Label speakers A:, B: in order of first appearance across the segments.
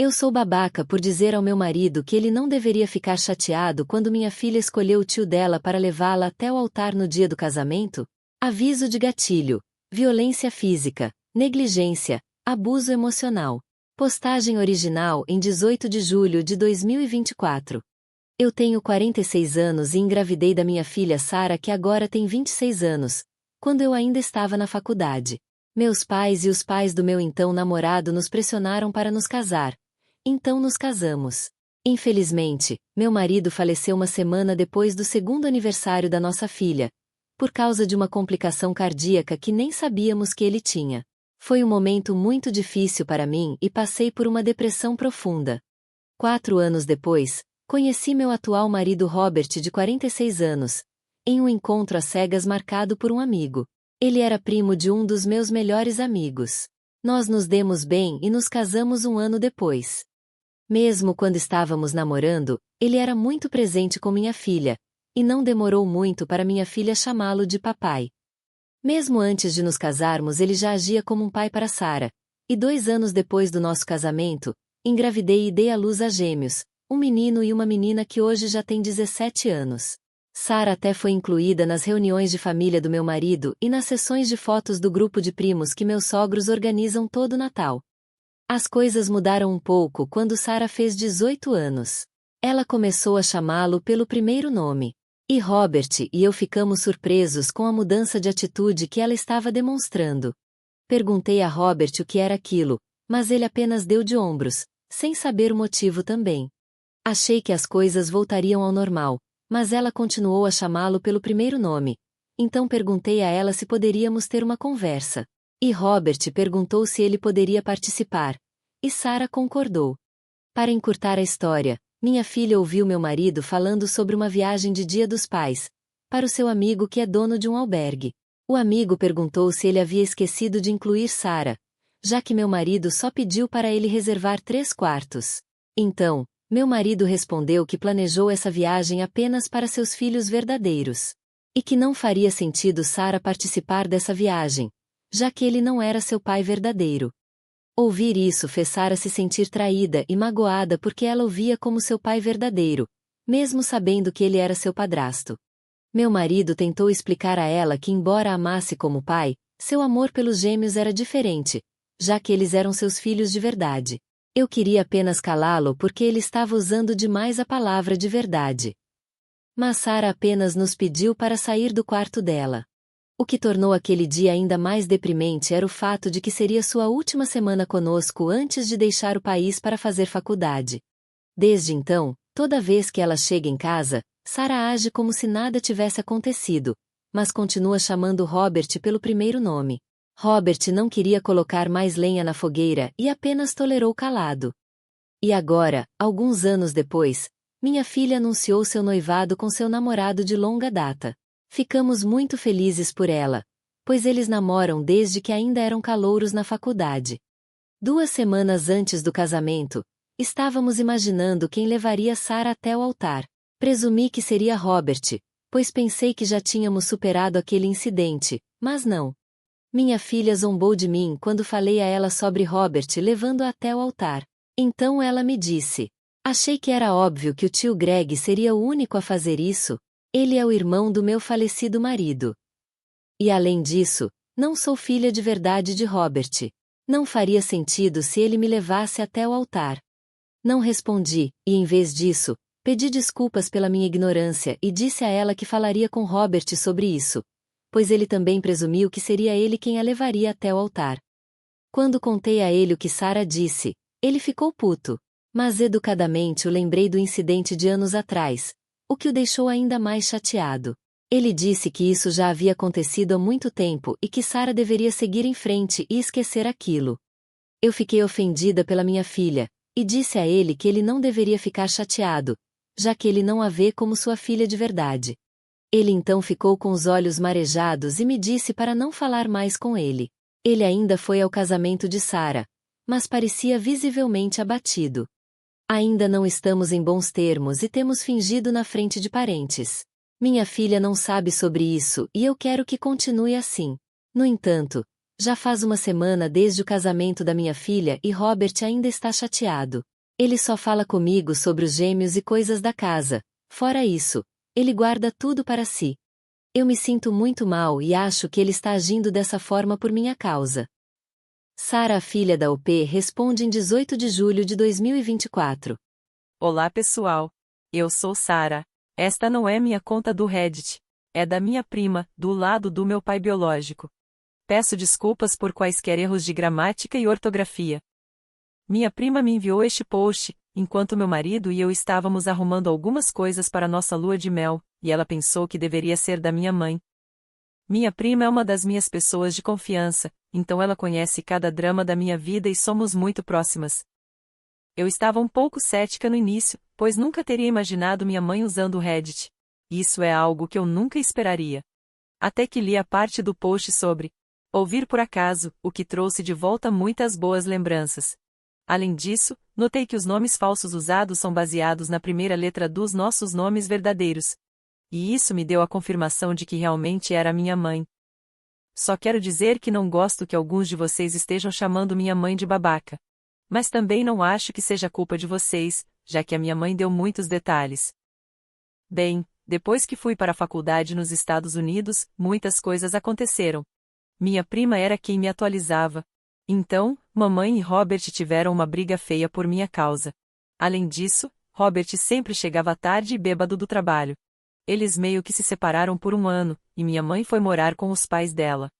A: Eu sou babaca por dizer ao meu marido que ele não deveria ficar chateado quando minha filha escolheu o tio dela para levá-la até o altar no dia do casamento? Aviso de gatilho: violência física, negligência, abuso emocional. Postagem original em 18 de julho de 2024. Eu tenho 46 anos e engravidei da minha filha Sara, que agora tem 26 anos, quando eu ainda estava na faculdade. Meus pais e os pais do meu então namorado nos pressionaram para nos casar. Então nos casamos. Infelizmente, meu marido faleceu uma semana depois do segundo aniversário da nossa filha, por causa de uma complicação cardíaca que nem sabíamos que ele tinha. Foi um momento muito difícil para mim e passei por uma depressão profunda. 4 anos depois, conheci meu atual marido Robert, de 46 anos, em um encontro às cegas marcado por um amigo. Ele era primo de um dos meus melhores amigos. Nós nos demos bem e nos casamos um ano depois. Mesmo quando estávamos namorando, ele era muito presente com minha filha, e não demorou muito para minha filha chamá-lo de papai. Mesmo antes de nos casarmos, ele já agia como um pai para Sara, e 2 anos depois do nosso casamento, engravidei e dei à luz a gêmeos, um menino e uma menina que hoje já tem 17 anos. Sara até foi incluída nas reuniões de família do meu marido e nas sessões de fotos do grupo de primos que meus sogros organizam todo Natal. As coisas mudaram um pouco quando Sara fez 18 anos. Ela começou a chamá-lo pelo primeiro nome. E Robert e eu ficamos surpresos com a mudança de atitude que ela estava demonstrando. Perguntei a Robert o que era aquilo, mas ele apenas deu de ombros, sem saber o motivo também. Achei que as coisas voltariam ao normal, mas ela continuou a chamá-lo pelo primeiro nome. Então perguntei a ela se poderíamos ter uma conversa. E Robert perguntou se ele poderia participar. E Sara concordou. Para encurtar a história, minha filha ouviu meu marido falando sobre uma viagem de Dia dos Pais, para o seu amigo que é dono de um albergue. O amigo perguntou se ele havia esquecido de incluir Sara, já que meu marido só pediu para ele reservar 3 quartos. Então, meu marido respondeu que planejou essa viagem apenas para seus filhos verdadeiros. E que não faria sentido Sara participar dessa viagem, já que ele não era seu pai verdadeiro. Ouvir isso fez Sara se sentir traída e magoada porque ela o via como seu pai verdadeiro, mesmo sabendo que ele era seu padrasto. Meu marido tentou explicar a ela que, embora a amasse como pai, seu amor pelos gêmeos era diferente, já que eles eram seus filhos de verdade. Eu queria apenas calá-lo porque ele estava usando demais a palavra de verdade. Mas Sara apenas nos pediu para sair do quarto dela. O que tornou aquele dia ainda mais deprimente era o fato de que seria sua última semana conosco antes de deixar o país para fazer faculdade. Desde então, toda vez que ela chega em casa, Sara age como se nada tivesse acontecido, mas continua chamando Robert pelo primeiro nome. Robert não queria colocar mais lenha na fogueira e apenas tolerou calado. E agora, alguns anos depois, minha filha anunciou seu noivado com seu namorado de longa data. Ficamos muito felizes por ela, pois eles namoram desde que ainda eram calouros na faculdade. 2 semanas antes do casamento, estávamos imaginando quem levaria Sara até o altar. Presumi que seria Robert, pois pensei que já tínhamos superado aquele incidente, mas não. Minha filha zombou de mim quando falei a ela sobre Robert levando-a até o altar. Então ela me disse: achei que era óbvio que o tio Greg seria o único a fazer isso. Ele é o irmão do meu falecido marido. E além disso, não sou filha de verdade de Robert. Não faria sentido se ele me levasse até o altar. Não respondi, e em vez disso, pedi desculpas pela minha ignorância e disse a ela que falaria com Robert sobre isso, pois ele também presumiu que seria ele quem a levaria até o altar. Quando contei a ele o que Sara disse, ele ficou puto, mas educadamente o lembrei do incidente de anos atrás, o que o deixou ainda mais chateado. Ele disse que isso já havia acontecido há muito tempo e que Sara deveria seguir em frente e esquecer aquilo. Eu fiquei ofendida pela minha filha, e disse a ele que ele não deveria ficar chateado, já que ele não a vê como sua filha de verdade. Ele então ficou com os olhos marejados e me disse para não falar mais com ele. Ele ainda foi ao casamento de Sara, mas parecia visivelmente abatido. Ainda não estamos em bons termos e temos fingido na frente de parentes. Minha filha não sabe sobre isso e eu quero que continue assim. No entanto, Já faz uma semana desde o casamento da minha filha e Robert ainda está chateado. Ele só fala comigo sobre os gêmeos e coisas da casa. Fora isso, ele guarda tudo para si. Eu me sinto muito mal e acho que ele está agindo dessa forma por minha causa. Sara, a filha da OP, responde em 18 de julho de 2024.
B: Olá pessoal. Eu sou Sara. Esta não é minha conta do Reddit. É da minha prima, do lado do meu pai biológico. Peço desculpas por quaisquer erros de gramática e ortografia. Minha prima me enviou este post, enquanto meu marido e eu estávamos arrumando algumas coisas para nossa lua de mel, e ela pensou que deveria ser da minha mãe. Minha prima é uma das minhas pessoas de confiança, então ela conhece cada drama da minha vida e somos muito próximas. Eu estava um pouco cética no início, pois nunca teria imaginado minha mãe usando o Reddit. Isso é algo que eu nunca esperaria. Até que li a parte do post sobre ouvir por acaso, o que trouxe de volta muitas boas lembranças. Além disso, notei que os nomes falsos usados são baseados na primeira letra dos nossos nomes verdadeiros. E isso me deu a confirmação de que realmente era minha mãe. Só quero dizer que não gosto que alguns de vocês estejam chamando minha mãe de babaca. Mas também não acho que seja culpa de vocês, já que a minha mãe deu muitos detalhes. Bem, depois que fui para a faculdade nos Estados Unidos, muitas coisas aconteceram. Minha prima era quem me atualizava. Então, mamãe e Robert tiveram uma briga feia por minha causa. Além disso, Robert sempre chegava tarde e bêbado do trabalho. Eles meio que se separaram por um ano, e minha mãe foi morar com os pais dela.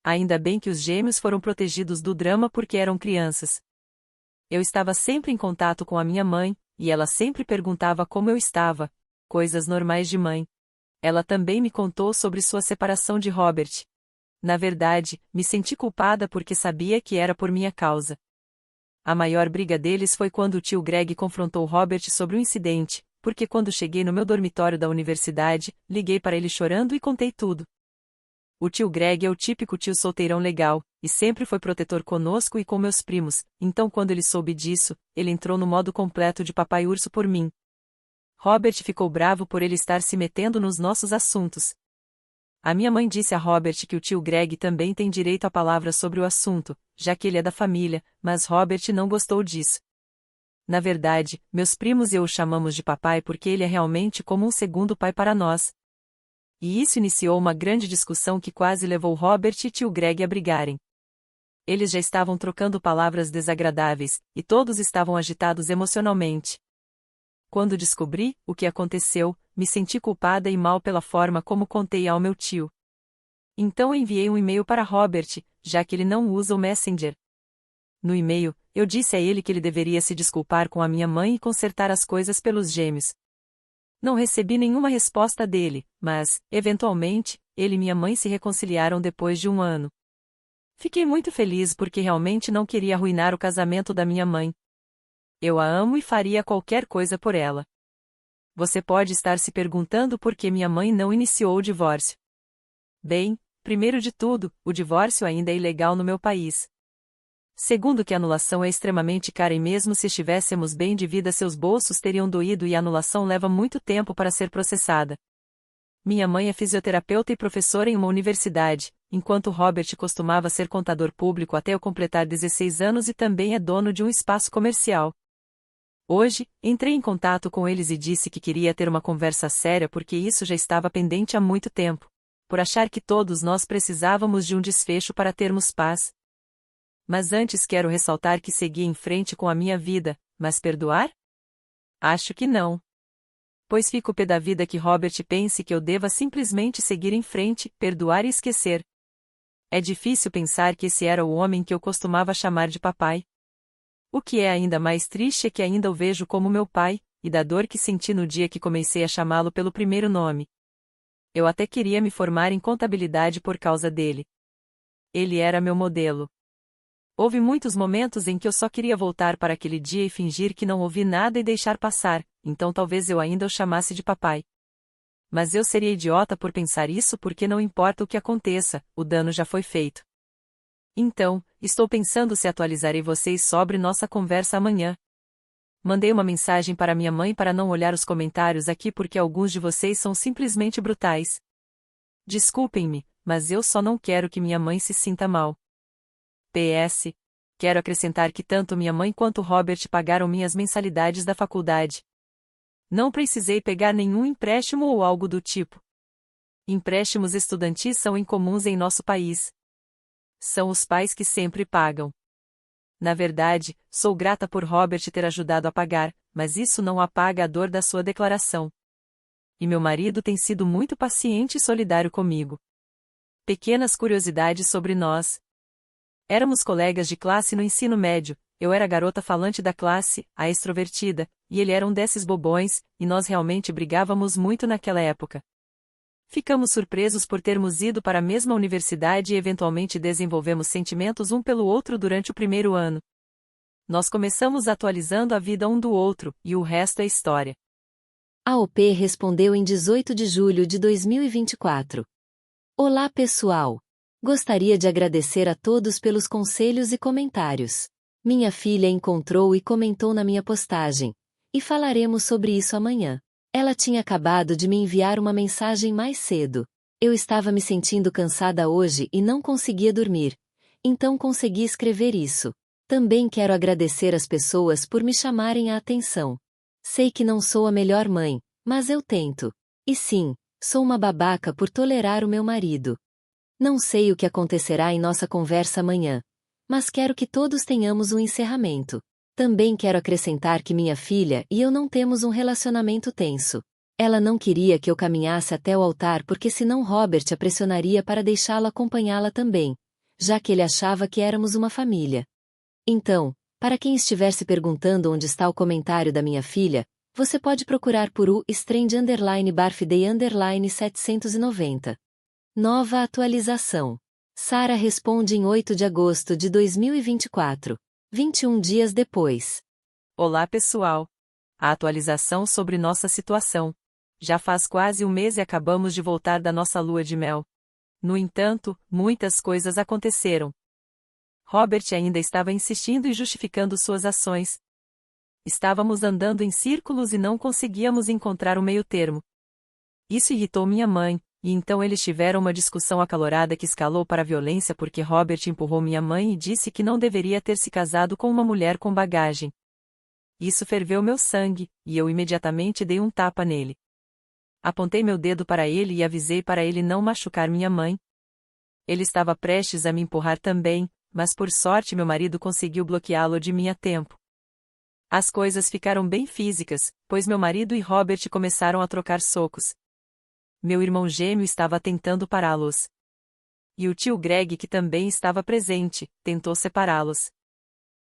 B: Ainda bem que os gêmeos foram protegidos do drama porque eram crianças. Eu estava sempre em contato com a minha mãe, e ela sempre perguntava como eu estava, coisas normais de mãe. Ela também me contou sobre sua separação de Robert. Na verdade, me senti culpada porque sabia que era por minha causa. A maior briga deles foi quando o tio Greg confrontou Robert sobre o incidente, porque quando cheguei no meu dormitório da universidade, liguei para ele chorando e contei tudo. O tio Greg é o típico tio solteirão legal, e sempre foi protetor conosco e com meus primos, então quando ele soube disso, ele entrou no modo completo de papai urso por mim. Robert ficou bravo por ele estar se metendo nos nossos assuntos. A minha mãe disse a Robert que o tio Greg também tem direito à palavra sobre o assunto, já que ele é da família, mas Robert não gostou disso. Na verdade, meus primos e eu o chamamos de papai porque ele é realmente como um segundo pai para nós. E isso iniciou uma grande discussão que quase levou Robert e tio Greg a brigarem. Eles já estavam trocando palavras desagradáveis, e todos estavam agitados emocionalmente. Quando descobri o que aconteceu, me senti culpada e mal pela forma como contei ao meu tio. Então enviei um e-mail para Robert, já que ele não usa o Messenger. No e-mail, eu disse a ele que ele deveria se desculpar com a minha mãe e consertar as coisas pelos gêmeos. Não recebi nenhuma resposta dele, mas, eventualmente, ele e minha mãe se reconciliaram depois de um ano. Fiquei muito feliz porque realmente não queria arruinar o casamento da minha mãe. Eu a amo e faria qualquer coisa por ela. Você pode estar se perguntando por que minha mãe não iniciou o divórcio. Bem, primeiro de tudo, o divórcio ainda é ilegal no meu país. Segundo que a anulação é extremamente cara e mesmo se estivéssemos bem de vida seus bolsos teriam doído e a anulação leva muito tempo para ser processada. Minha mãe é fisioterapeuta e professora em uma universidade, enquanto Robert costumava ser contador público até eu completar 16 anos e também é dono de um espaço comercial. Hoje, entrei em contato com eles e disse que queria ter uma conversa séria porque isso já estava pendente há muito tempo, por achar que todos nós precisávamos de um desfecho para termos paz. Mas antes quero ressaltar que segui em frente com a minha vida, mas perdoar? Acho que não. Pois fico pé da vida que Robert pense que eu deva simplesmente seguir em frente, perdoar e esquecer. É difícil pensar que esse era o homem que eu costumava chamar de papai. O que é ainda mais triste é que ainda o vejo como meu pai, e da dor que senti no dia que comecei a chamá-lo pelo primeiro nome. Eu até queria me formar em contabilidade por causa dele. Ele era meu modelo. Houve muitos momentos em que eu só queria voltar para aquele dia e fingir que não ouvi nada e deixar passar, então talvez eu ainda o chamasse de papai. Mas eu seria idiota por pensar isso porque não importa o que aconteça, o dano já foi feito. Então, estou pensando se atualizarei vocês sobre nossa conversa amanhã. Mandei uma mensagem para minha mãe para não olhar os comentários aqui porque alguns de vocês são simplesmente brutais. Desculpem-me, mas eu só não quero que minha mãe se sinta mal. PS. Quero acrescentar que tanto minha mãe quanto Robert pagaram minhas mensalidades da faculdade. Não precisei pegar nenhum empréstimo ou algo do tipo. Empréstimos estudantis são incomuns em nosso país. São os pais que sempre pagam. Na verdade, sou grata por Robert ter ajudado a pagar, mas isso não apaga a dor da sua declaração. E meu marido tem sido muito paciente e solidário comigo. Pequenas curiosidades sobre nós. Éramos colegas de classe no ensino médio, eu era a garota falante da classe, a extrovertida, e ele era um desses bobões, e nós realmente brigávamos muito naquela época. Ficamos surpresos por termos ido para a mesma universidade e eventualmente desenvolvemos sentimentos um pelo outro durante o primeiro ano. Nós começamos atualizando a vida um do outro, e o resto é história.
A: A OP respondeu em 18 de julho de 2024. Olá pessoal! Gostaria de agradecer a todos pelos conselhos e comentários. Minha filha encontrou e comentou na minha postagem, e falaremos sobre isso amanhã. Ela tinha acabado de me enviar uma mensagem mais cedo. Eu estava me sentindo cansada hoje e não conseguia dormir, então consegui escrever isso. Também quero agradecer as pessoas por me chamarem a atenção. Sei que não sou a melhor mãe, mas eu tento. E sim, sou uma babaca por tolerar o meu marido. Não sei o que acontecerá em nossa conversa amanhã, mas quero que todos tenhamos um encerramento. Também quero acrescentar que minha filha e eu não temos um relacionamento tenso. Ela não queria que eu caminhasse até o altar porque senão Robert a pressionaria para deixá-la acompanhá-la também, já que ele achava que éramos uma família. Então, para quem estiver se perguntando onde está o comentário da minha filha, você pode procurar por _birthday_790. Nova atualização. Sara responde em 8 de agosto de 2024, 21 dias depois.
B: Olá pessoal! A atualização sobre nossa situação. Já faz quase um mês e acabamos de voltar da nossa lua de mel. No entanto, muitas coisas aconteceram. Robert ainda estava insistindo e justificando suas ações. Estávamos andando em círculos e não conseguíamos encontrar um meio-termo. Isso irritou minha mãe, e então eles tiveram uma discussão acalorada que escalou para a violência porque Robert empurrou minha mãe e disse que não deveria ter se casado com uma mulher com bagagem. Isso ferveu meu sangue, e eu imediatamente dei um tapa nele. Apontei meu dedo para ele e avisei para ele não machucar minha mãe. Ele estava prestes a me empurrar também, mas por sorte meu marido conseguiu bloqueá-lo de mim a tempo. As coisas ficaram bem físicas, pois meu marido e Robert começaram a trocar socos. Meu irmão gêmeo estava tentando pará-los. E o tio Greg, que também estava presente, tentou separá-los.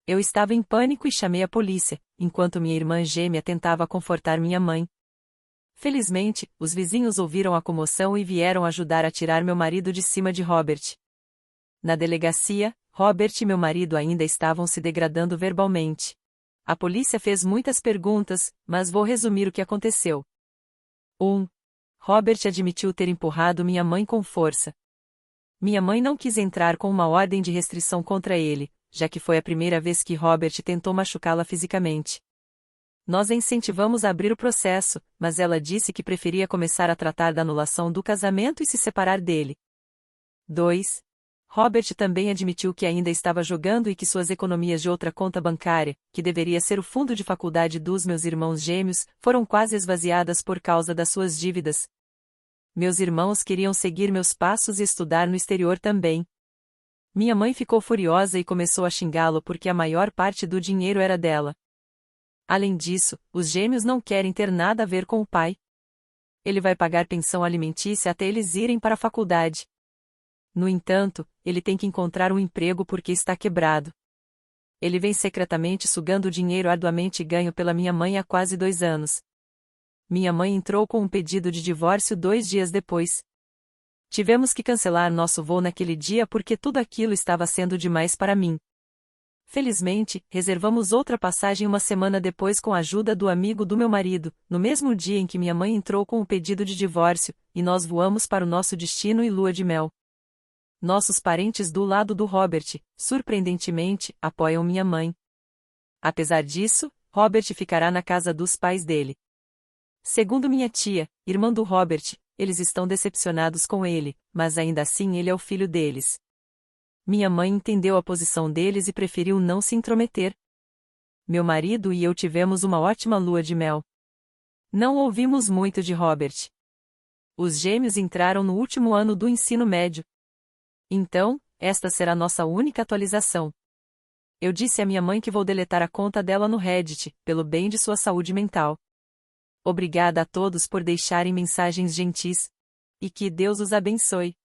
B: Eu estava em pânico e chamei a polícia, enquanto minha irmã gêmea tentava confortar minha mãe. Felizmente, os vizinhos ouviram a comoção e vieram ajudar a tirar meu marido de cima de Robert. Na delegacia, Robert e meu marido ainda estavam se degradando verbalmente. A polícia fez muitas perguntas, mas vou resumir o que aconteceu. 1. Robert admitiu ter empurrado minha mãe com força. Minha mãe não quis entrar com uma ordem de restrição contra ele, já que foi a primeira vez que Robert tentou machucá-la fisicamente. Nós a incentivamos a abrir o processo, mas ela disse que preferia começar a tratar da anulação do casamento e se separar dele. 2. Robert também admitiu que ainda estava jogando e que suas economias de outra conta bancária, que deveria ser o fundo de faculdade dos meus irmãos gêmeos, foram quase esvaziadas por causa das suas dívidas. Meus irmãos queriam seguir meus passos e estudar no exterior também. Minha mãe ficou furiosa e começou a xingá-lo porque a maior parte do dinheiro era dela. Além disso, os gêmeos não querem ter nada a ver com o pai. Ele vai pagar pensão alimentícia até eles irem para a faculdade. No entanto, ele tem que encontrar um emprego porque está quebrado. Ele vem secretamente sugando o dinheiro arduamente ganho pela minha mãe há quase 2 anos. Minha mãe entrou com um pedido de divórcio 2 dias depois. Tivemos que cancelar nosso voo naquele dia porque tudo aquilo estava sendo demais para mim. Felizmente, reservamos outra passagem uma semana depois com a ajuda do amigo do meu marido, no mesmo dia em que minha mãe entrou com o pedido de divórcio, e nós voamos para o nosso destino e lua de mel. Nossos parentes do lado do Robert, surpreendentemente, apoiam minha mãe. Apesar disso, Robert ficará na casa dos pais dele. Segundo minha tia, irmã do Robert, eles estão decepcionados com ele, mas ainda assim ele é o filho deles. Minha mãe entendeu a posição deles e preferiu não se intrometer. Meu marido e eu tivemos uma ótima lua de mel. Não ouvimos muito de Robert. Os gêmeos entraram no último ano do ensino médio. Então, esta será nossa única atualização. Eu disse à minha mãe que vou deletar a conta dela no Reddit, pelo bem de sua saúde mental. Obrigada a todos por deixarem mensagens gentis. E que Deus os abençoe.